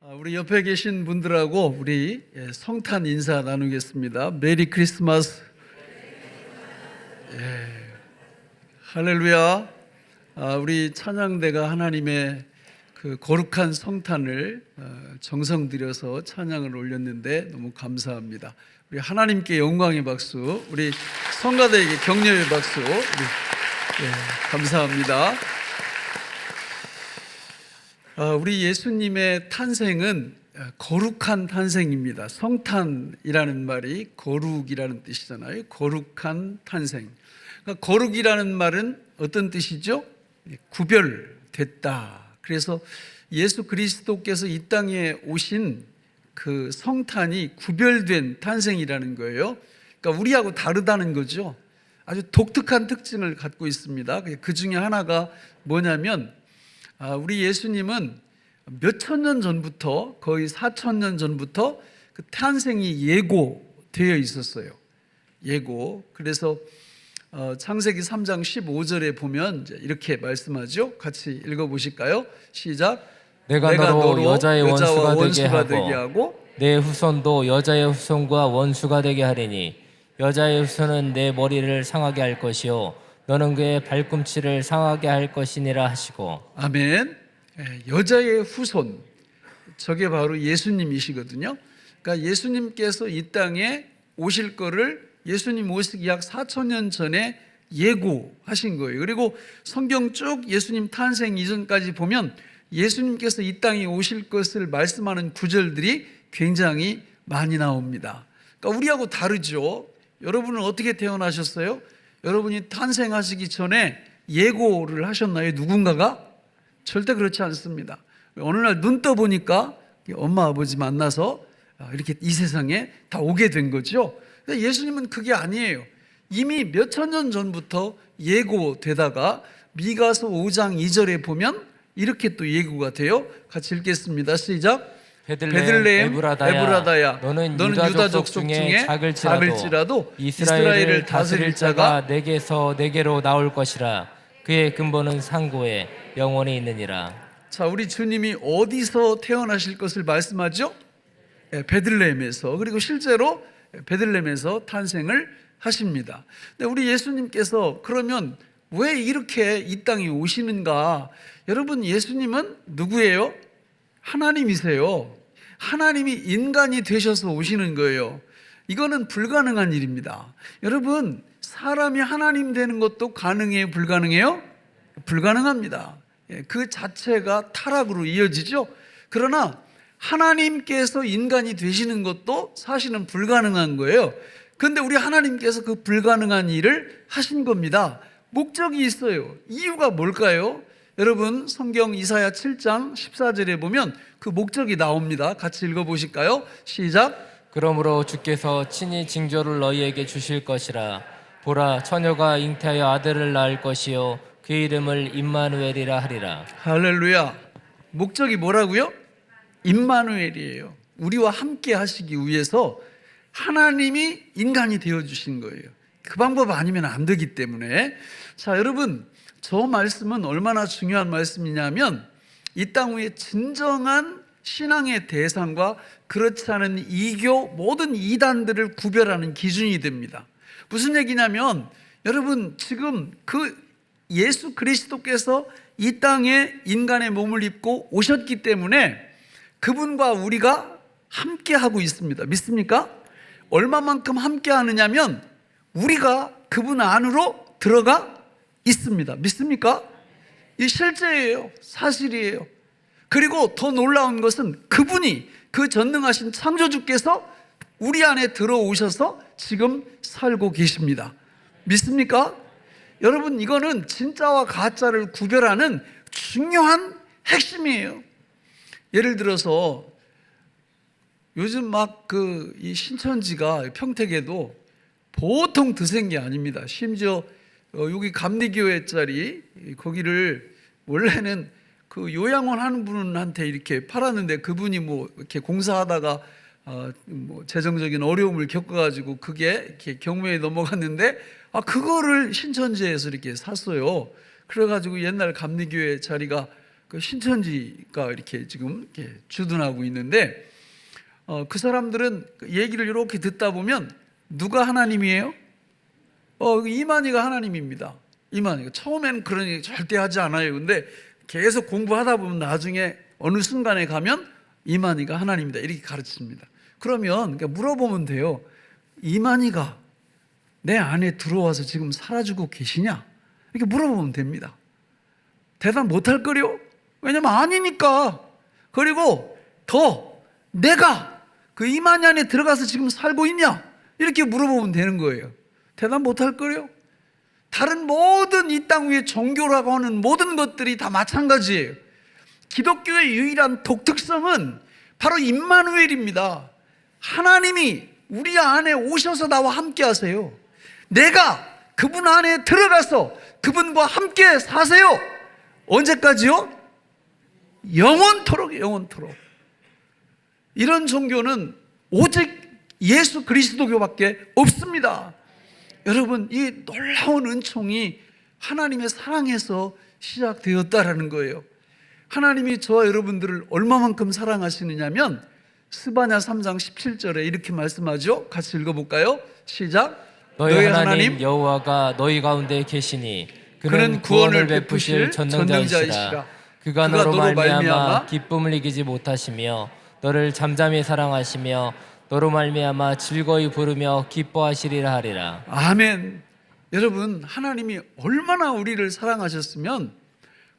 우리 옆에 계신 분들하고 우리 성탄 인사 나누겠습니다. 메리 크리스마스. 할렐루야. 우리 찬양대가 하나님의 그 거룩한 성탄을 정성 들여서 찬양을 올렸는데 너무 감사합니다. 우리 하나님께 영광의 박수, 우리 성가대에게 격려의 박수. 감사합니다. 우리 예수님의 탄생은 거룩한 탄생입니다. 성탄이라는 말이 거룩이라는 뜻이잖아요. 거룩한 탄생. 그러니까 거룩이라는 말은 어떤 뜻이죠? 구별됐다. 그래서 예수 그리스도께서 이 땅에 오신 그 성탄이 구별된 탄생이라는 거예요. 그러니까 우리하고 다르다는 거죠. 아주 독특한 특징을 갖고 있습니다. 그 중에 하나가 뭐냐면 우리 예수님은 몇 천 년 전부터, 거의 4,000년 전부터 그 탄생이 예고되어 있었어요. 예고. 그래서 창세기 3장 15절에 보면 이렇게 말씀하죠. 같이 읽어보실까요? 시작. 내가 너로 여자의 원수가 되게 하고 내 후손도 여자의 후손과 원수가 되게 하리니 여자의 후손은 내 머리를 상하게 할 것이요 너는 그의 발꿈치를 상하게 할 것이니라 하시고. 아멘. 여자의 후손, 저게 바로 예수님이시거든요. 그러니까 예수님께서 이 땅에 오실 거를 예수님 오시기 약 4,000년 전에 예고하신 거예요. 그리고 성경 쭉 예수님 탄생 이전까지 보면 예수님께서 이 땅에 오실 것을 말씀하는 구절들이 굉장히 많이 나옵니다. 그러니까 우리하고 다르죠. 여러분은 어떻게 태어나셨어요? 여러분이 탄생하시기 전에 예고를 하셨나요? 누군가가? 절대 그렇지 않습니다. 어느 날 눈 떠보니까 엄마 아버지 만나서 이렇게 이 세상에 다 오게 된 거죠. 예수님은 그게 아니에요. 이미 몇천 년 전부터 예고되다가 미가서 5장 2절에 보면 이렇게 또 예고가 돼요. 같이 읽겠습니다. 시작. 베들레헴 에브라다야 너는 유다 족속 중에 작을지라도 이스라엘을 다스릴 자가 내게서 내게로 나올 것이라. 그의 근본은 상고에 영원히 있느니라. 자, 우리 주님이 어디서 태어나실 것을 말씀하죠? 베들레헴에서. 그리고 실제로 베들레헴에서 탄생을 하십니다. 근데 우리 예수님께서 그러면 왜 이렇게 이 땅에 오시는가? 여러분, 예수님은 누구예요? 하나님이세요. 하나님이 인간이 되셔서 오시는 거예요. 이거는 불가능한 일입니다. 여러분, 사람이 하나님 되는 것도 가능해요? 불가능해요? 불가능합니다. 그 자체가 타락으로 이어지죠. 그러나 하나님께서 인간이 되시는 것도 사실은 불가능한 거예요. 그런데 우리 하나님께서 그 불가능한 일을 하신 겁니다. 목적이 있어요. 이유가 뭘까요? 여러분, 성경 이사야 7장 14절에 보면 그 목적이 나옵니다. 같이 읽어보실까요? 시작. 그러므로 주께서 친히 징조를 너희에게 주실 것이라. 보라, 처녀가 잉태하여 아들을 낳을 것이요 그 이름을 임마누엘이라 하리라. 할렐루야. 목적이 뭐라고요? 임마누엘이에요. 우리와 함께 하시기 위해서 하나님이 인간이 되어주신 거예요. 그 방법 아니면 안 되기 때문에. 자, 여러분, 저 말씀은 얼마나 중요한 말씀이냐면 이 땅 위에 진정한 신앙의 대상과 그렇지 않은 이교 모든 이단들을 구별하는 기준이 됩니다. 무슨 얘기냐면 여러분, 지금 그 예수 그리스도께서 이 땅에 인간의 몸을 입고 오셨기 때문에 그분과 우리가 함께 하고 있습니다. 믿습니까? 얼마만큼 함께 하느냐면 우리가 그분 안으로 들어가 있습니다. 믿습니까? 이 실제예요. 사실이에요. 그리고 더 놀라운 것은 그분이, 그 전능하신 창조주께서 우리 안에 들어오셔서 지금 살고 계십니다. 믿습니까? 여러분, 이거는 진짜와 가짜를 구별하는 중요한 핵심이에요. 예를 들어서 요즘 막 이 신천지가 평택에도 보통 드센 게 아닙니다. 심지어 여기 감리교회 자리 거기를 원래는 그 요양원 하는 분한테 이렇게 팔았는데 그분이 뭐 이렇게 공사하다가 뭐 재정적인 어려움을 겪어가지고 그게 이렇게 경매에 넘어갔는데 그거를 신천지에서 이렇게 샀어요. 그래가지고 옛날 감리교회 자리가 그 신천지가 이렇게 지금 이렇게 주둔하고 있는데 그 사람들은 얘기를 이렇게 듣다 보면 누가 하나님이에요? 이만희가 하나님입니다. 이만희가 처음에는 그런 얘기 절대 하지 않아요. 근데 계속 공부하다 보면 나중에 어느 순간에 가면 이만희가 하나님이다 이렇게 가르칩니다. 그러면 물어보면 돼요. 이만희가 내 안에 들어와서 지금 살아주고 계시냐? 이렇게 물어보면 됩니다. 대답 못할 거요? 왜냐면 아니니까. 그리고 더 내가 그 이만희 안에 들어가서 지금 살고 있냐? 이렇게 물어보면 되는 거예요. 대답 못할 거요? 다른 모든 이 땅 위에 종교라고 하는 모든 것들이 다 마찬가지예요. 기독교의 유일한 독특성은 바로 임마누엘입니다. 하나님이 우리 안에 오셔서 나와 함께 하세요. 내가 그분 안에 들어가서 그분과 함께 사세요. 언제까지요? 영원토록, 영원토록. 이런 종교는 오직 예수 그리스도교밖에 없습니다. 여러분, 이 놀라운 은총이 하나님의 사랑에서 시작되었다라는 거예요. 하나님이 저와 여러분들을 얼마만큼 사랑하시느냐면 스바냐 3장 17절에 이렇게 말씀하죠. 같이 읽어볼까요? 시작. 너희 하나님 여호와가 너희 가운데 계시니 그는 구원을 베푸실 전능자이시라. 그가 너로 말미암아 기쁨을 이기지 못하시며 너를 잠잠히 사랑하시며 너로 말미암아 즐거이 부르며 기뻐하시리라 하리라. 아멘. 여러분, 하나님이 얼마나 우리를 사랑하셨으면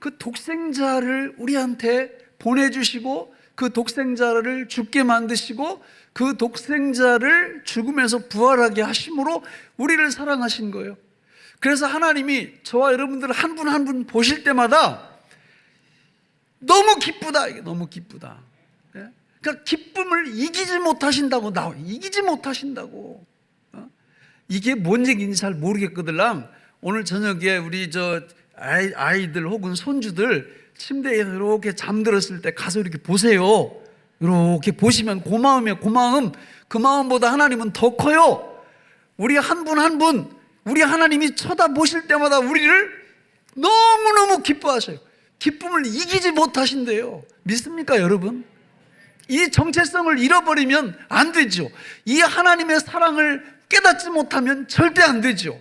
그 독생자를 우리한테 보내주시고 그 독생자를 죽게 만드시고 그 독생자를 죽음에서 부활하게 하심으로 우리를 사랑하신 거예요. 그래서 하나님이 저와 여러분들 한 분 한 분 보실 때마다 너무 기쁘다, 이게 너무 기쁘다. 그러니까 기쁨을 이기지 못하신다고 나와. 이기지 못하신다고. 이게 뭔 얘기인지 잘 모르겠거들랑 오늘 저녁에 우리 아이들 혹은 손주들 침대에 이렇게 잠들었을 때 가서 이렇게 보세요. 이렇게 보시면 고마움이에요. 고마움. 그 마음보다 하나님은 더 커요. 우리 한 분 한 분, 우리 하나님이 쳐다보실 때마다 우리를 너무너무 기뻐하셔요. 기쁨을 이기지 못하신대요. 믿습니까, 여러분? 이 정체성을 잃어버리면 안 되죠. 이 하나님의 사랑을 깨닫지 못하면 절대 안 되죠.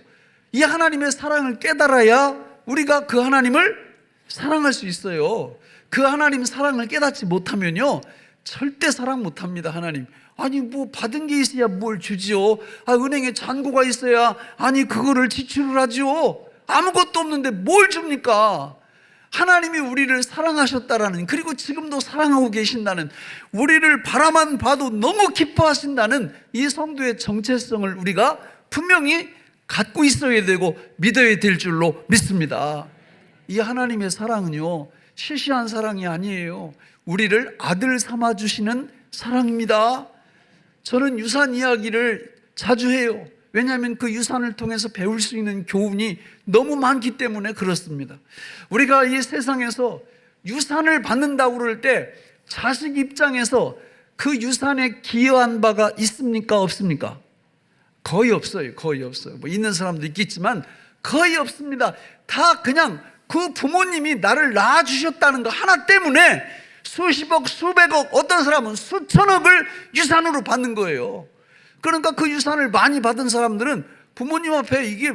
이 하나님의 사랑을 깨달아야 우리가 그 하나님을 사랑할 수 있어요. 그 하나님 사랑을 깨닫지 못하면요 절대 사랑 못합니다. 하나님, 아니 뭐 받은 게 있어야 뭘 주지요. 은행에 잔고가 있어야 아니 그거를 지출을 하지요. 아무것도 없는데 뭘 줍니까? 하나님이 우리를 사랑하셨다라는, 그리고 지금도 사랑하고 계신다는, 우리를 바라만 봐도 너무 기뻐하신다는 이 성도의 정체성을 우리가 분명히 갖고 있어야 되고 믿어야 될 줄로 믿습니다. 이 하나님의 사랑은요 시시한 사랑이 아니에요. 우리를 아들 삼아 주시는 사랑입니다. 저는 유산 이야기를 자주 해요. 왜냐하면 그 유산을 통해서 배울 수 있는 교훈이 너무 많기 때문에 그렇습니다. 우리가 이 세상에서 유산을 받는다고 그럴 때 자식 입장에서 그 유산에 기여한 바가 있습니까? 없습니까? 거의 없어요. 거의 없어요. 뭐 있는 사람도 있겠지만 거의 없습니다. 다 그냥 그 부모님이 나를 낳아주셨다는 거 하나 때문에 수십억, 수백억, 어떤 사람은 수천억을 유산으로 받는 거예요. 그러니까 그 유산을 많이 받은 사람들은 부모님 앞에 이게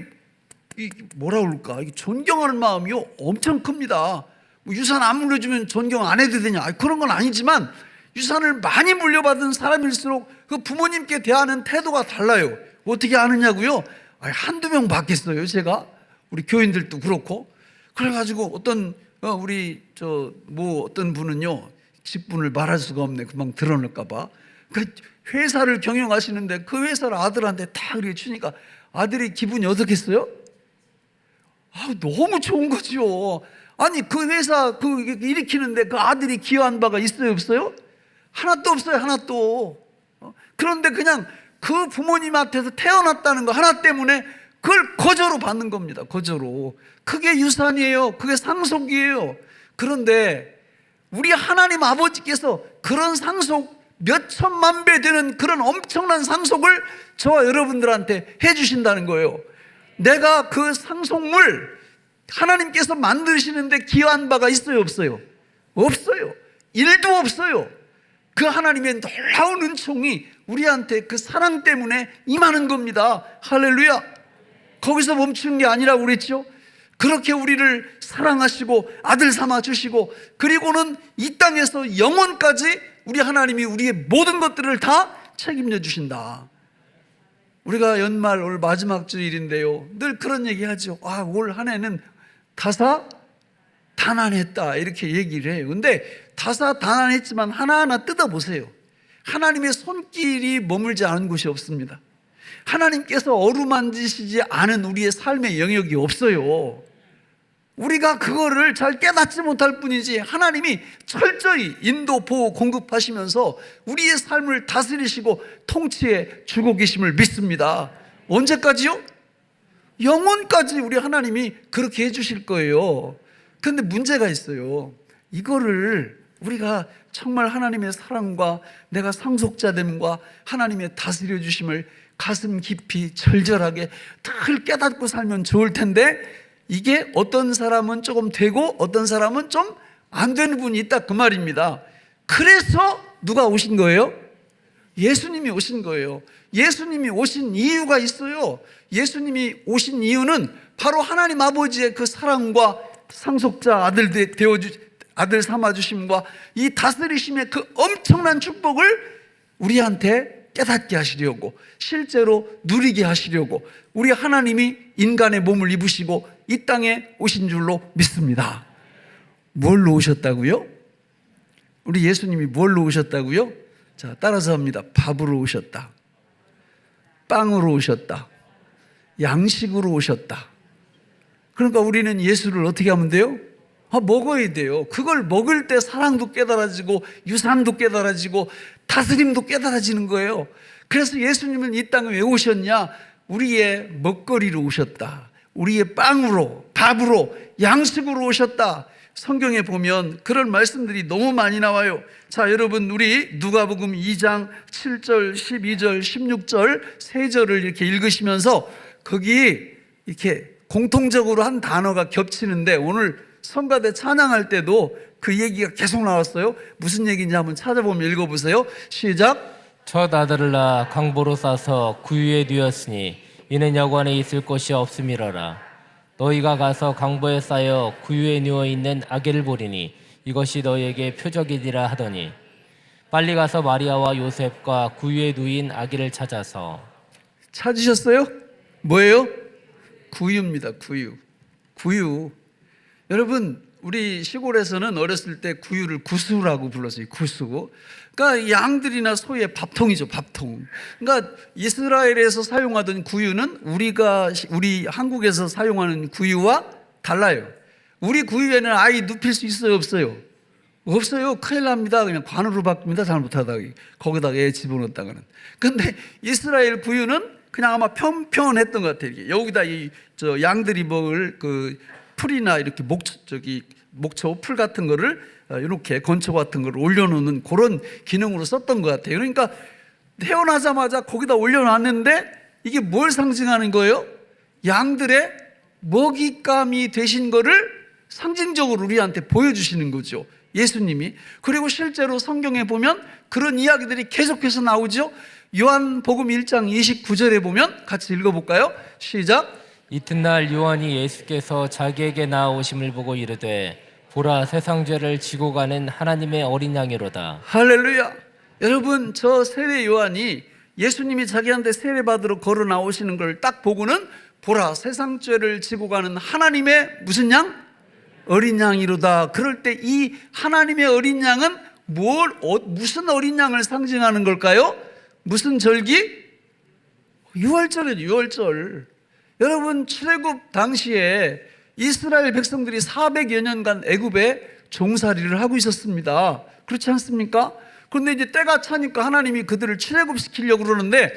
뭐라 그럴까, 이게 존경하는 마음이 엄청 큽니다. 뭐 유산 안 물려주면 존경 안 해도 되냐, 그런 건 아니지만 유산을 많이 물려받은 사람일수록 그 부모님께 대하는 태도가 달라요. 어떻게 아느냐고요? 한두 명 받겠어요, 제가? 우리 교인들도 그렇고. 그래가지고 어떤 어떤 분은요, 직분을 말할 수가 없네, 금방 드러낼까봐. 그 회사를 경영하시는데 그 회사를 아들한테 다 이렇게 주니까 아들이 기분이 어떻겠어요? 너무 좋은 거죠. 아니 그 회사 일으키는데 그 아들이 기여한 바가 있어요, 없어요? 하나도 없어요, 하나도. 그런데 그냥 그 부모님한테서 태어났다는 거 하나 때문에 그걸 거저로 받는 겁니다. 거저로. 그게 유산이에요. 그게 상속이에요. 그런데 우리 하나님 아버지께서 그런 상속, 몇 천만 배 되는 그런 엄청난 상속을 저와 여러분들한테 해주신다는 거예요. 내가 그 상속물 하나님께서 만드시는데 기여한 바가 있어요, 없어요? 없어요. 1도 없어요. 그 하나님의 놀라운 은총이 우리한테 그 사랑 때문에 임하는 겁니다. 할렐루야. 거기서 멈추는 게 아니라고 그랬죠. 그렇게 우리를 사랑하시고 아들 삼아 주시고, 그리고는 이 땅에서 영원까지 우리 하나님이 우리의 모든 것들을 다 책임져 주신다. 우리가 연말 올 마지막 주일인데요, 늘 그런 얘기 하죠. 올 한 해는 다사다난했다 이렇게 얘기를 해요. 근데 다사다난했지만 하나하나 뜯어보세요. 하나님의 손길이 머물지 않은 곳이 없습니다. 하나님께서 어루만지시지 않은 우리의 삶의 영역이 없어요. 우리가 그거를 잘 깨닫지 못할 뿐이지, 하나님이 철저히 인도, 보호, 공급하시면서 우리의 삶을 다스리시고 통치해 주고 계심을 믿습니다. 언제까지요? 영원까지 우리 하나님이 그렇게 해주실 거예요. 그런데 문제가 있어요. 이거를 우리가 정말 하나님의 사랑과 내가 상속자됨과 하나님의 다스려 주심을 가슴 깊이 절절하게 늘 깨닫고 살면 좋을 텐데, 이게 어떤 사람은 조금 되고 어떤 사람은 좀 안 되는 분이 있다, 그 말입니다. 그래서 누가 오신 거예요? 예수님이 오신 거예요. 예수님이 오신 이유가 있어요. 예수님이 오신 이유는 바로 하나님 아버지의 그 사랑과 상속자 아들 삼아주심과 이 다스리심의 그 엄청난 축복을 우리한테 깨닫게 하시려고, 실제로 누리게 하시려고 우리 하나님이 인간의 몸을 입으시고 이 땅에 오신 줄로 믿습니다. 뭘로 오셨다고요? 우리 예수님이 뭘로 오셨다고요? 자, 따라서 합니다. 밥으로 오셨다, 빵으로 오셨다, 양식으로 오셨다. 그러니까 우리는 예수를 어떻게 하면 돼요? 먹어야 돼요. 그걸 먹을 때 사랑도 깨달아지고 유산도 깨달아지고 다스림도 깨달아지는 거예요. 그래서 예수님은 이 땅에 왜 오셨냐? 우리의 먹거리로 오셨다. 우리의 빵으로, 밥으로, 양식으로 오셨다. 성경에 보면 그런 말씀들이 너무 많이 나와요. 자, 여러분, 우리 누가복음 2장 7절, 12절, 16절 세 절을 이렇게 읽으시면서 거기 이렇게 공통적으로 한 단어가 겹치는데, 오늘 성가대 찬양할 때도 그 얘기가 계속 나왔어요. 무슨 얘기인지 한번 찾아보면 읽어보세요. 시작. 첫 아들을 낳아 강보로 싸서 구유에 뉘었으니 이는 여관에 있을 곳이 없음이러라. 너희가 가서 강보에 쌓여 구유에 누워 있는 아기를 보리니 이것이 너희에게 표적이니라 하더니, 빨리 가서 마리아와 요셉과 구유에 누인 아기를 찾아서. 찾으셨어요? 뭐예요? 구유입니다. 구유. 여러분, 우리 시골에서는 어렸을 때 구유를 구수라고 불렀어요. 구수. 그러니까 양들이나 소의 밥통이죠, 밥통. 그러니까 이스라엘에서 사용하던 구유는 우리 한국에서 사용하는 구유와 달라요. 우리 구유에는 아이 눕힐 수 있어요, 없어요? 없어요. 큰일 납니다. 그냥 관으로 바꿉니다. 잘못하다가 거기다가 애 집어넣었다가는. 근데 이스라엘 구유는 그냥 아마 평평했던 것 같아요. 여기다 저 양들이 먹을 그 풀이나 이렇게 목초 풀 같은 거를 이렇게 건초 같은 거를 올려놓는 그런 기능으로 썼던 것 같아요. 그러니까 태어나자마자 거기다 올려놨는데 이게 뭘 상징하는 거예요? 양들의 먹잇감이 되신 거를 상징적으로 우리한테 보여주시는 거죠, 예수님이. 그리고 실제로 성경에 보면 그런 이야기들이 계속해서 나오죠. 요한복음 1장 29절에 보면 같이 읽어볼까요? 시작. 이튿날 요한이 예수께서 자기에게 나아오심을 보고 이르되, 보라, 세상 죄를 지고 가는 하나님의 어린 양이로다. 할렐루야. 여러분, 저 세례 요한이 예수님이 자기한테 세례 받으러 걸어 나오시는 걸 딱 보고는, 보라, 세상 죄를 지고 가는 하나님의 무슨 양? 어린 양이로다. 그럴 때 이 하나님의 어린 양은 무슨 어린 양을 상징하는 걸까요? 무슨 절기? 유월절이에요, 유월절. 여러분, 출애굽 당시에 이스라엘 백성들이 400여 년간 애굽에 종살이를 하고 있었습니다. 그렇지 않습니까? 그런데 이제 때가 차니까 하나님이 그들을 출애굽시키려고 그러는데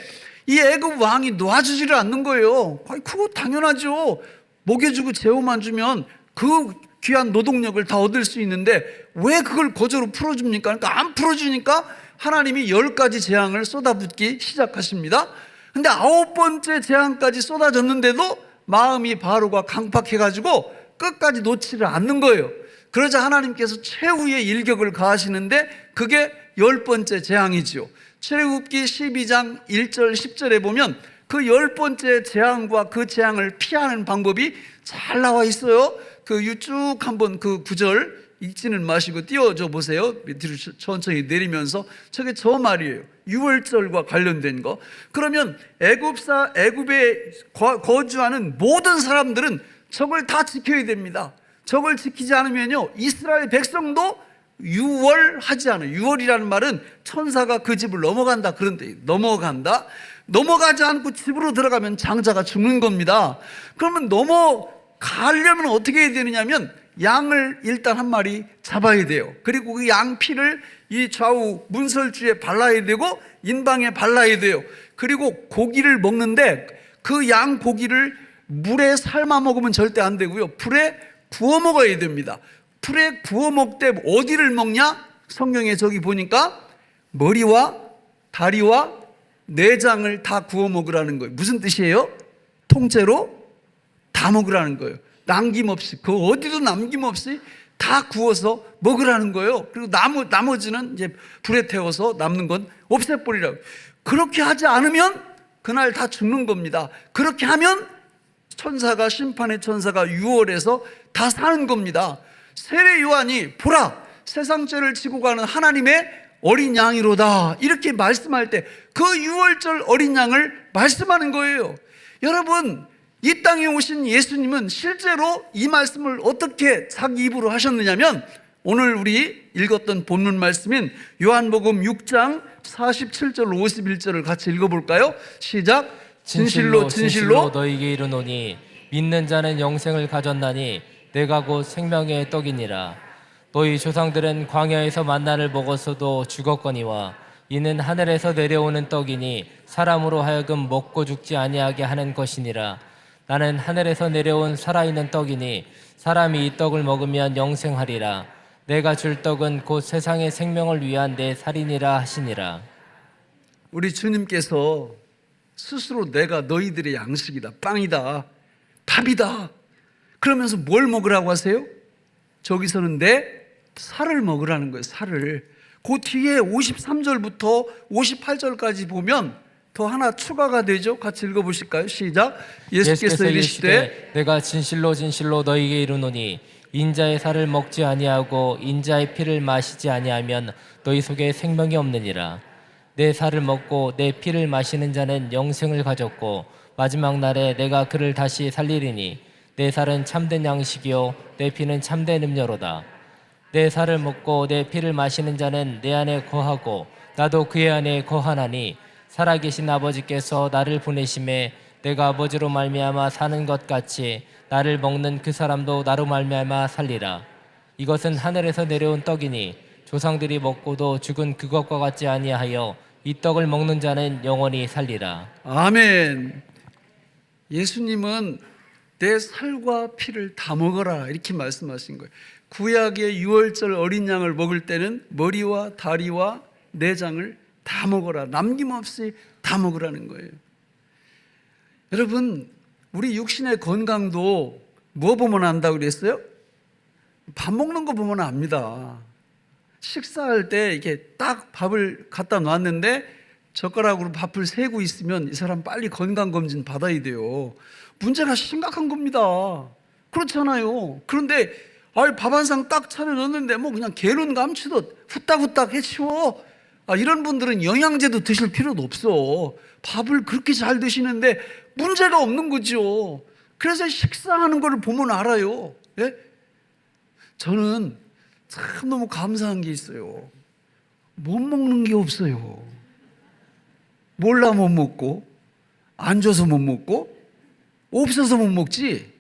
이 애굽 왕이 놓아주지를 않는 거예요. 그거 당연하죠. 먹여주고 재워만 주면 그 귀한 노동력을 다 얻을 수 있는데 왜 그걸 거저로 풀어줍니까? 그러니까 안 풀어주니까 하나님이 10가지 재앙을 쏟아붓기 시작하십니다. 근데 9번째 재앙까지 쏟아졌는데도 마음이 바로가 강팍해가지고 끝까지 놓지를 않는 거예요. 그러자 하나님께서 최후의 일격을 가하시는데 그게 10번째 재앙이지요. 출애굽기 12장 1절 10절에 보면 그 10번째 재앙과 그 재앙을 피하는 방법이 잘 나와 있어요. 그 쭉 한번 그 구절 읽지는 마시고 띄워줘 보세요. 밑으로 천천히 내리면서 저게 저 말이에요. 유월절과 관련된 거. 그러면 애굽에 거주하는 모든 사람들은 저걸 다 지켜야 됩니다. 저걸 지키지 않으면요, 이스라엘 백성도 유월하지 않아요. 유월이라는 말은 천사가 그 집을 넘어간다 그런 데 넘어간다. 넘어가지 않고 집으로 들어가면 장자가 죽는 겁니다. 그러면 넘어가려면 어떻게 해야 되느냐면 양을 일단 한 마리 잡아야 돼요. 그리고 그 양 피를 이 좌우 문설주에 발라야 되고 인방에 발라야 돼요. 그리고 고기를 먹는데 그 양 고기를 물에 삶아 먹으면 절대 안 되고요, 불에 구워 먹어야 됩니다. 풀에 구워 먹되 어디를 먹냐? 성경에 저기 보니까 머리와 다리와 내장을 다 구워 먹으라는 거예요. 무슨 뜻이에요? 통째로 다 먹으라는 거예요. 남김없이, 그 어디도 남김없이 다 구워서 먹으라는 거예요. 그리고 나머지는 이제 불에 태워서 남는 건 없애버리라고. 그렇게 하지 않으면 그날 다 죽는 겁니다. 그렇게 하면 천사가, 심판의 천사가 유월해서 다 사는 겁니다. 세례 요한이 보라, 세상 죄를 지고 가는 하나님의 어린 양이로다 이렇게 말씀할 때 그 유월절 어린 양을 말씀하는 거예요. 여러분, 이 땅에 오신 예수님은 실제로 이 말씀을 어떻게 자기 입으로 하셨느냐면, 오늘 우리 읽었던 본문 말씀인 요한복음 6장 47절 51절을 같이 읽어볼까요? 시작. 진실로 진실로 너희에게 이르노니 믿는 자는 영생을 가졌나니 내가 곧 생명의 떡이니라. 너희 조상들은 광야에서 만나를 먹었어도 죽었거니와 이는 하늘에서 내려오는 떡이니 사람으로 하여금 먹고 죽지 아니하게 하는 것이니라. 나는 하늘에서 내려온 살아있는 떡이니 사람이 이 떡을 먹으면 영생하리라. 내가 줄 떡은 곧 세상의 생명을 위한 내 살이니라 하시니라. 우리 주님께서 스스로 내가 너희들의 양식이다, 빵이다, 밥이다 그러면서 뭘 먹으라고 하세요? 저기서는 내 살을 먹으라는 거예요. 살을. 그 뒤에 53절부터 58절까지 보면 더 하나 추가가 되죠. 같이 읽어보실까요? 시작. 예수께서 이르시되 내가 진실로 진실로 너희에게 이르노니 인자의 살을 먹지 아니하고 인자의 피를 마시지 아니하면 너희 속에 생명이 없느니라. 내 살을 먹고 내 피를 마시는 자는 영생을 가졌고 마지막 날에 내가 그를 다시 살리리니 내 살은 참된 양식이요 내 피는 참된 음료로다. 내 살을 먹고 내 피를 마시는 자는 내 안에 거하고 나도 그의 안에 거하나니 살아계신 아버지께서 나를 보내심에 내가 아버지로 말미암아 사는 것 같이 나를 먹는 그 사람도 나로 말미암아 살리라. 이것은 하늘에서 내려온 떡이니 조상들이 먹고도 죽은 그것과 같지 아니하여 이 떡을 먹는 자는 영원히 살리라. 아멘. 예수님은 내 살과 피를 다 먹어라 이렇게 말씀하신 거예요. 구약의 유월절 어린 양을 먹을 때는 머리와 다리와 내장을 다 먹어라, 남김없이 다 먹으라는 거예요. 여러분, 우리 육신의 건강도 뭐 보면 안다고 그랬어요? 밥 먹는 거 보면 압니다. 식사할 때 이렇게 딱 밥을 갖다 놨는데 젓가락으로 밥을 세고 있으면 이 사람 빨리 건강검진 받아야 돼요. 문제가 심각한 겁니다. 그렇잖아요. 그런데 밥 한 상 딱 차려 넣었는데 뭐 그냥 개눈 감치듯 후딱후딱 해치워. 이런 분들은 영양제도 드실 필요도 없어. 밥을 그렇게 잘 드시는데 문제가 없는 거죠. 그래서 식사하는 걸 보면 알아요. 예? 저는 참 너무 감사한 게 있어요. 못 먹는 게 없어요. 몰라 못 먹고, 안 줘서 못 먹고, 없어서 못 먹지.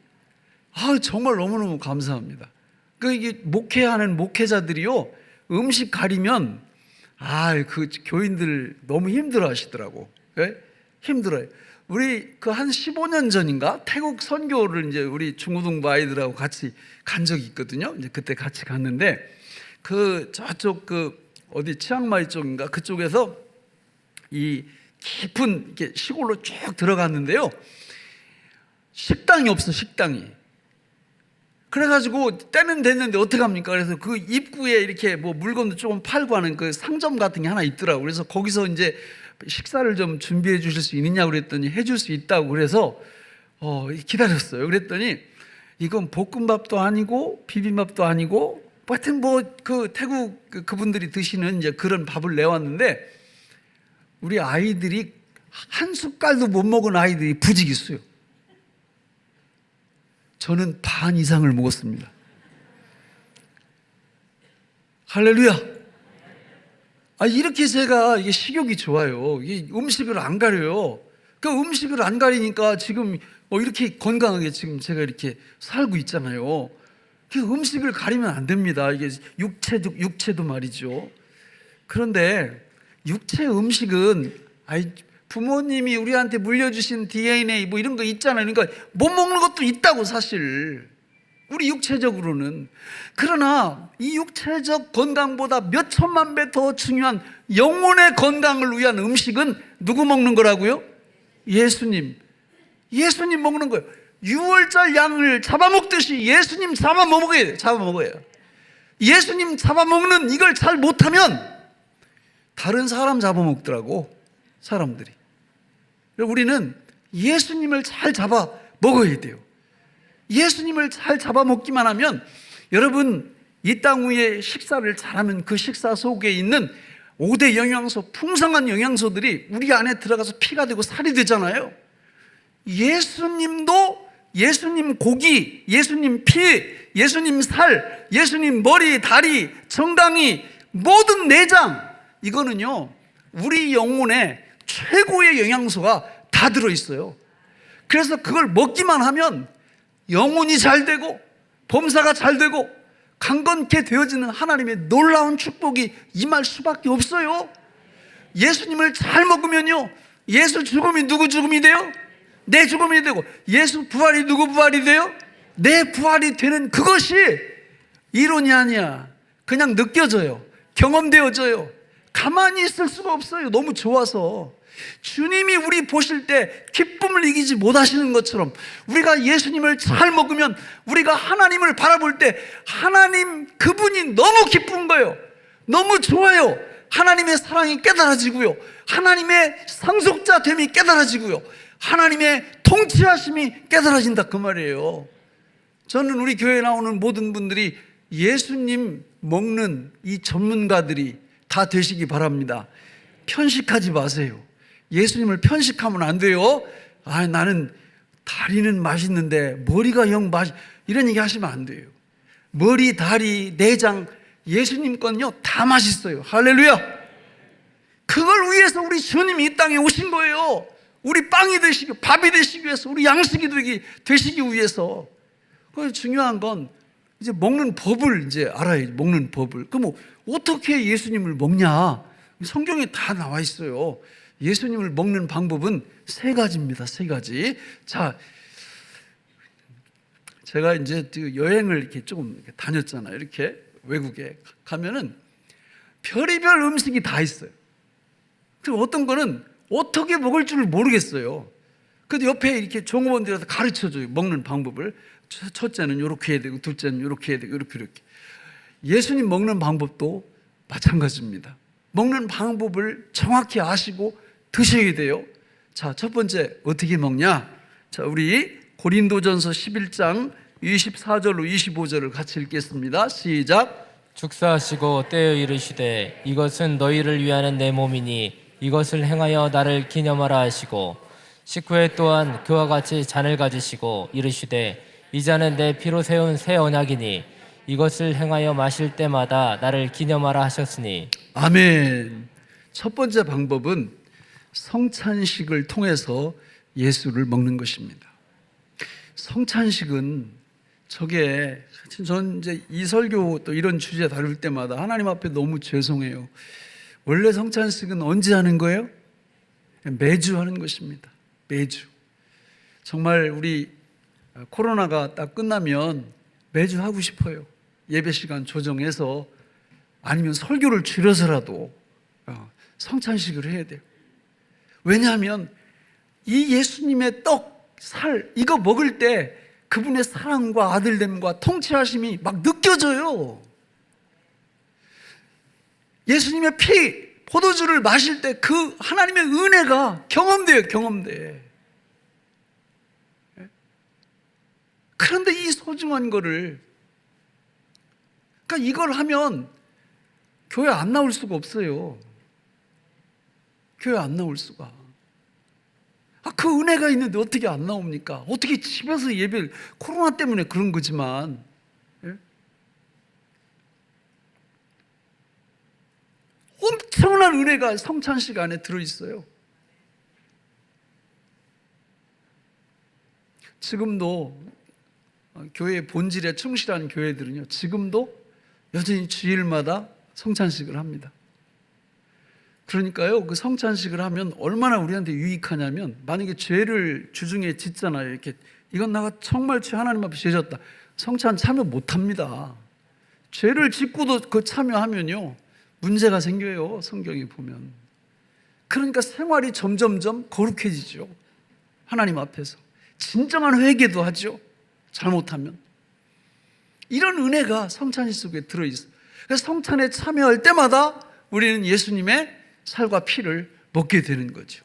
정말 너무너무 감사합니다. 이게 목회하는 목회자들이요, 음식 가리면 그 교인들 너무 힘들어 하시더라고. 예? 힘들어요. 우리 그 한 15년 전인가 태국 선교를 이제 우리 중고등부 아이들하고 같이 간 적이 있거든요. 이제 그때 같이 갔는데 저쪽 어디 치앙마이 쪽인가 그쪽에서 이 깊은 이렇게 시골로 쭉 들어갔는데요. 식당이 없어, 식당이. 그래가지고 때는 됐는데 어떡합니까? 그래서 그 입구에 이렇게 뭐 물건도 조금 팔고 하는 그 상점 같은 게 하나 있더라고. 그래서 거기서 이제 식사를 좀 준비해 주실 수 있느냐고 그랬더니 해줄 수 있다고 그래서 기다렸어요. 그랬더니 이건 볶음밥도 아니고 비빔밥도 아니고 하여튼 뭐 그 태국 그분들이 드시는 이제 그런 밥을 내왔는데 우리 아이들이 한 숟갈도 못 먹은 아이들이 부지기수요. 저는 반 이상을 먹었습니다. 할렐루야. 이렇게 제가 이게 식욕이 좋아요. 이게 음식을 안 가려요. 그 음식을 안 가리니까 지금 이렇게 건강하게 지금 제가 이렇게 살고 있잖아요. 그 음식을 가리면 안 됩니다. 이게 육체도 말이죠. 그런데 육체 음식은 부모님이 우리한테 물려주신 DNA 뭐 이런 거 있잖아요. 그러니까 못 먹는 것도 있다고 사실. 우리 육체적으로는. 그러나 이 육체적 건강보다 몇 천만 배 더 중요한 영혼의 건강을 위한 음식은 누구 먹는 거라고요? 예수님 먹는 거예요. 6월절 양을 잡아먹듯이 예수님 잡아먹어야 돼요. 예수님 잡아먹는 이걸 잘 못하면 다른 사람 잡아먹더라고, 사람들이. 우리는 예수님을 잘 잡아먹어야 돼요. 예수님을 잘 잡아먹기만 하면 여러분 이 땅 위에 식사를 잘하면 그 식사 속에 있는 5대 영양소, 풍성한 영양소들이 우리 안에 들어가서 피가 되고 살이 되잖아요. 예수님도 예수님 고기, 예수님 피, 예수님 살, 예수님 머리, 다리, 정강이, 모든 내장, 이거는요 우리 영혼에 최고의 영양소가 다 들어있어요. 그래서 그걸 먹기만 하면 영혼이 잘 되고 범사가 잘 되고 강건케 되어지는 하나님의 놀라운 축복이 임할 수밖에 없어요. 예수님을 잘 먹으면요 예수 죽음이 누구 죽음이 돼요? 내 죽음이 되고, 예수 부활이 누구 부활이 돼요? 내 부활이 되는 그것이 이론이 아니야. 그냥 느껴져요. 경험되어져요. 가만히 있을 수가 없어요. 너무 좋아서. 주님이 우리 보실 때 기쁨을 이기지 못하시는 것처럼 우리가 예수님을 잘 먹으면 우리가 하나님을 바라볼 때 하나님 그분이 너무 기쁜 거예요. 너무 좋아요. 하나님의 사랑이 깨달아지고요, 하나님의 상속자됨이 깨달아지고요, 하나님의 통치하심이 깨달아진다 그 말이에요. 저는 우리 교회에 나오는 모든 분들이 예수님 먹는 이 전문가들이 다 되시기 바랍니다. 편식하지 마세요. 예수님을 편식하면 안 돼요. 나는 다리는 맛있는데 머리가 이런 얘기 하시면 안 돼요. 머리, 다리, 내장, 예수님 건요 다 맛있어요. 할렐루야. 그걸 위해서 우리 주님이 이 땅에 오신 거예요. 우리 빵이 되시고 밥이 되시기 위해서, 우리 양식이 되시기 위해서. 그래서 중요한 건 이제 먹는 법을 이제 알아야지. 먹는 법을. 그럼 어떻게 예수님을 먹냐? 성경에 다 나와 있어요. 예수님을 먹는 방법은 3가지입니다. 3가지. 자, 제가 이제 여행을 이렇게 조금 이렇게 다녔잖아요. 이렇게 외국에 가면은 별의별 음식이 다 있어요. 어떤 거는 어떻게 먹을 줄 모르겠어요. 근데 옆에 이렇게 종업원들이 와서 가르쳐줘요. 먹는 방법을. 첫째는 이렇게 해야 되고, 둘째는 이렇게 해야 되고, 이렇게. 예수님 먹는 방법도 마찬가지입니다. 먹는 방법을 정확히 아시고 드셔야 돼요. 자, 첫 번째 어떻게 먹냐? 자, 우리 고린도전서 11장 24절로 25절을 같이 읽겠습니다. 시작. 축사하시고 떼어 이르시되 이것은 너희를 위하는 내 몸이니 이것을 행하여 나를 기념하라 하시고, 식후에 또한 그와 같이 잔을 가지시고 이르시되 이 잔은 내 피로 세운 새 언약이니 이것을 행하여 마실 때마다 나를 기념하라 하셨으니. 아멘. 첫 번째 방법은 성찬식을 통해서 예수를 먹는 것입니다. 성찬식은 전 이제 이 설교 또 이런 주제 다룰 때마다 하나님 앞에 너무 죄송해요. 원래 성찬식은 언제 하는 거예요? 매주 하는 것입니다. 매주. 정말 우리 코로나가 딱 끝나면 매주 하고 싶어요. 예배 시간 조정해서, 아니면 설교를 줄여서라도 성찬식을 해야 돼요. 왜냐하면 이 예수님의 떡, 살, 이거 먹을 때 그분의 사랑과 아들됨과 통치하심이 막 느껴져요. 예수님의 피, 포도주를 마실 때 그 하나님의 은혜가 경험돼요, 경험돼. 그런데 이 소중한 거를, 그러니까 이걸 하면 교회 안 나올 수가 없어요. 교회 안 나올 수가. 그 은혜가 있는데 어떻게 안 나옵니까? 어떻게 집에서 예배를, 코로나 때문에 그런 거지만, 예? 엄청난 은혜가 성찬식 안에 들어있어요. 지금도 교회의 본질에 충실한 교회들은요, 지금도 여전히 주일마다 성찬식을 합니다. 그러니까요, 그 성찬식을 하면 얼마나 우리한테 유익하냐면, 만약에 죄를 주중에 짓잖아요. 이렇게, 이건 내가 정말 하나님 앞에 죄 졌다. 성찬 참여 못 합니다. 죄를 짓고도 그 참여하면요, 문제가 생겨요. 성경에 보면. 그러니까 생활이 점점점 거룩해지죠. 하나님 앞에서. 진정한 회개도 하죠. 잘못하면. 이런 은혜가 성찬식 속에 들어있어요. 그래서 성찬에 참여할 때마다 우리는 예수님의 살과 피를 먹게 되는 거죠.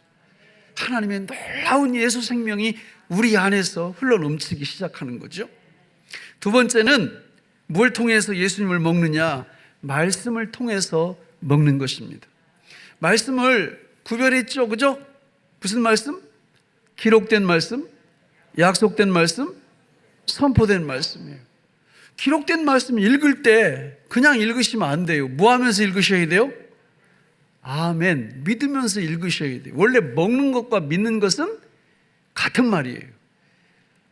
하나님의 놀라운 예수 생명이 우리 안에서 흘러넘치기 시작하는 거죠. 두 번째는 뭘 통해서 예수님을 먹느냐? 말씀을 통해서 먹는 것입니다. 말씀을 구별했죠, 그죠? 무슨 말씀? 기록된 말씀, 약속된 말씀, 선포된 말씀이에요. 기록된 말씀 읽을 때 그냥 읽으시면 안 돼요. 뭐 하면서 읽으셔야 돼요? 아멘, 믿으면서 읽으셔야 돼요. 원래 먹는 것과 믿는 것은 같은 말이에요.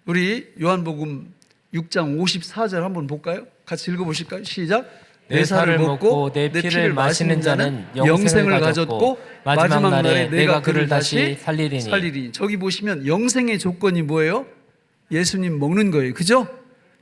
우리 요한복음 6장 54절 한번 볼까요? 같이 읽어보실까요? 시작. 내 살을 먹고 내 피를 마시는 자는 영생을 가졌고 마지막 날에 내가 그를 다시 살리리니. 저기 보시면 영생의 조건이 뭐예요? 예수님 먹는 거예요. 그죠?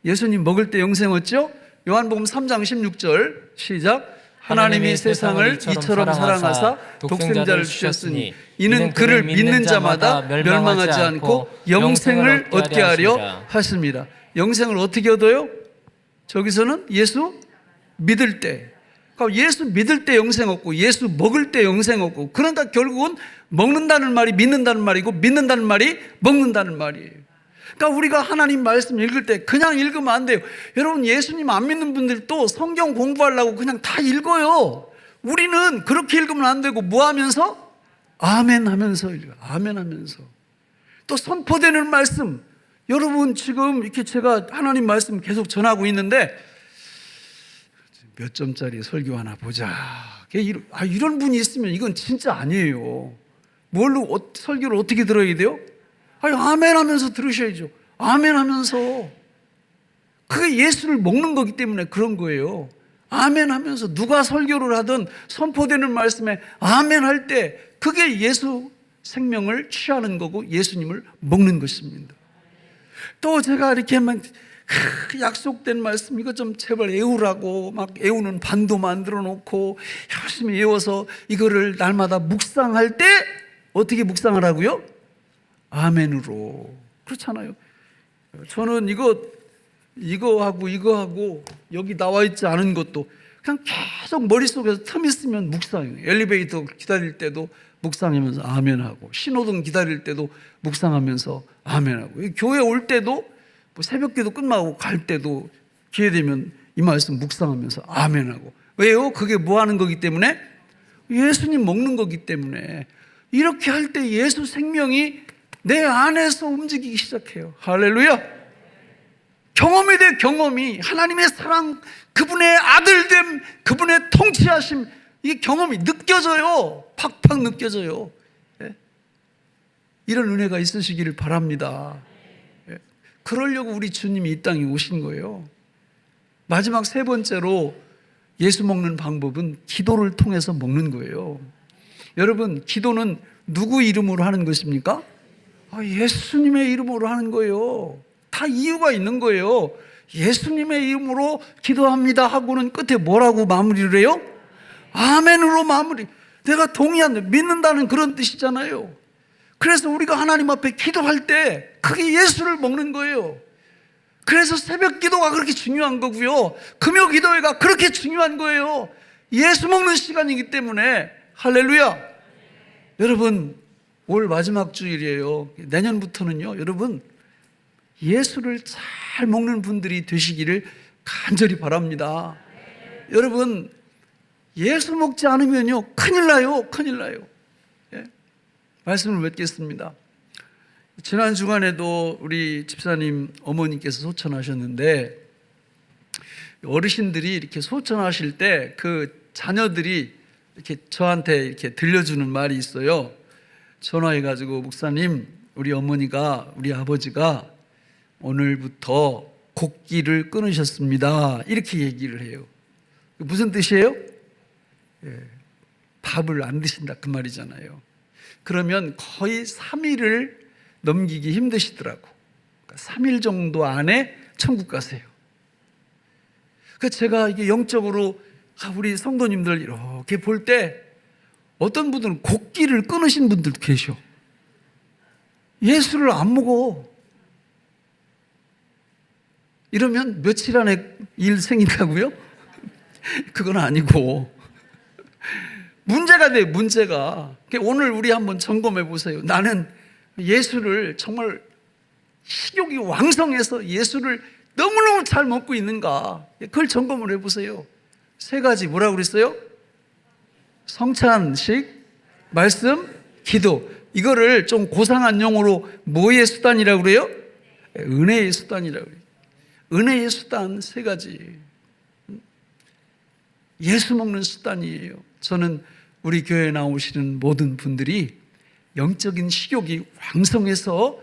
예수님 먹을 때 영생 얻죠? 요한복음 3장 16절 시작. 하나님이 세상을 이처럼 사랑하사 독생자를 주셨으니 이는 그를 믿는 자마다 멸망하지 않고 영생을 얻게 하려 하십니다. 영생을 어떻게 얻어요? 저기서는 예수 믿을 때. 그러니까 예수 믿을 때 영생 얻고 예수 먹을 때 영생 얻고, 그러니까 결국은 먹는다는 말이 믿는다는 말이고 믿는다는 말이 먹는다는 말이에요. 그러니까 우리가 하나님 말씀 읽을 때 그냥 읽으면 안 돼요. 여러분, 예수님 안 믿는 분들도 성경 공부하려고 그냥 다 읽어요. 우리는 그렇게 읽으면 안 되고 뭐 하면서? 아멘 하면서 읽어요. 아멘 하면서. 또 선포되는 말씀. 여러분, 지금 이렇게 제가 하나님 말씀 계속 전하고 있는데 몇 점짜리 설교 하나 보자. 이런 분이 있으면 이건 진짜 아니에요. 뭘로 설교를 어떻게 들어야 돼요? 아멘 하면서 들으셔야죠. 아멘 하면서. 그게 예수를 먹는 거기 때문에 그런 거예요. 아멘 하면서 누가 설교를 하든 선포되는 말씀에 아멘 할 때 그게 예수 생명을 취하는 거고 예수님을 먹는 것입니다. 또 제가 이렇게 막 약속된 말씀 이거 좀 제발 애우라고 막 애우는 반도 만들어 놓고 열심히 애워서 이거를 날마다 묵상할 때 어떻게 묵상하라고요? 아멘으로. 그렇잖아요. 저는 이거하고 여기 나와 있지 않은 것도 그냥 계속 머릿속에서 틈 있으면 묵상해요. 엘리베이터 기다릴 때도 묵상하면서 아멘하고, 신호등 기다릴 때도 묵상하면서 아멘하고, 교회 올 때도 뭐 새벽기도 끝나고 갈 때도 기회 되면 이 말씀 묵상하면서 아멘하고. 왜요? 그게 뭐 하는 거기 때문에? 예수님 먹는 거기 때문에. 이렇게 할 때 예수 생명이 내 안에서 움직이기 시작해요. 할렐루야. 경험이 돼. 경험이. 하나님의 사랑, 그분의 아들됨, 그분의 통치하심, 이 경험이 느껴져요. 팍팍 느껴져요. 예? 이런 은혜가 있으시기를 바랍니다. 예? 그러려고 우리 주님이 이 땅에 오신 거예요. 마지막 세 번째로 예수 먹는 방법은 기도를 통해서 먹는 거예요. 여러분, 기도는 누구 이름으로 하는 것입니까? 예수님의 이름으로 하는 거예요. 다 이유가 있는 거예요. 예수님의 이름으로 기도합니다 하고는 끝에 뭐라고 마무리를 해요? 아멘으로 마무리. 내가 동의한다, 믿는다는 그런 뜻이잖아요. 그래서 우리가 하나님 앞에 기도할 때 그게 예수를 먹는 거예요. 그래서 새벽 기도가 그렇게 중요한 거고요. 금요 기도회가 그렇게 중요한 거예요. 예수 먹는 시간이기 때문에. 할렐루야. 여러분, 올 마지막 주일이에요. 내년부터는요, 여러분, 예수를 잘 먹는 분들이 되시기를 간절히 바랍니다. 여러분, 예수 먹지 않으면요, 큰일 나요. 큰일 나요. 예? 말씀을 맺겠습니다. 지난 주간에도 우리 집사님 어머니께서 소천하셨는데, 어르신들이 이렇게 소천하실 때 그 자녀들이 이렇게 저한테 이렇게 들려주는 말이 있어요. 전화해가지고, 목사님, 우리 어머니가, 우리 아버지가 오늘부터 곡기를 끊으셨습니다. 이렇게 얘기를 해요. 무슨 뜻이에요? 예, 밥을 안 드신다 그 말이잖아요. 그러면 거의 3일을 넘기기 힘드시더라고. 그러니까 3일 정도 안에 천국 가세요. 그래서 제가 이게 영적으로 우리 성도님들 이렇게 볼 때 어떤 분들은 곡기를 끊으신 분들도 계셔. 예수를 안 먹어. 이러면 며칠 안에 일 생긴다고요? 그건 아니고 문제가 돼, 문제가. 오늘 우리 한번 점검해 보세요. 나는 예수를 정말 식욕이 왕성해서 예수를 너무너무 잘 먹고 있는가? 그걸 점검을 해보세요. 3가지 뭐라고 그랬어요? 성찬식, 말씀, 기도. 이거를 좀 고상한 용어로 뭐의 수단이라고 그래요? 은혜의 수단이라고 그래요. 은혜의 수단 3가지. 예수 먹는 수단이에요. 저는 우리 교회에 나오시는 모든 분들이 영적인 식욕이 왕성해서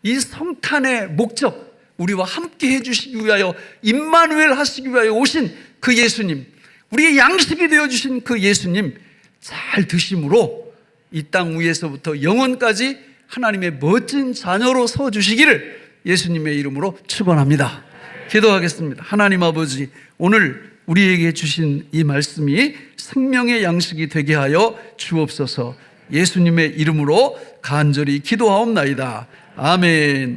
이 성탄의 목적, 우리와 함께 해주시기 위하여, 임마누엘 하시기 위하여 오신 그 예수님, 우리의 양식이 되어주신 그 예수님 잘 드심으로 이 땅 위에서부터 영원까지 하나님의 멋진 자녀로 서주시기를 예수님의 이름으로 축원합니다. 기도하겠습니다. 하나님 아버지, 오늘 우리에게 주신 이 말씀이 생명의 양식이 되게 하여 주옵소서. 예수님의 이름으로 간절히 기도하옵나이다. 아멘.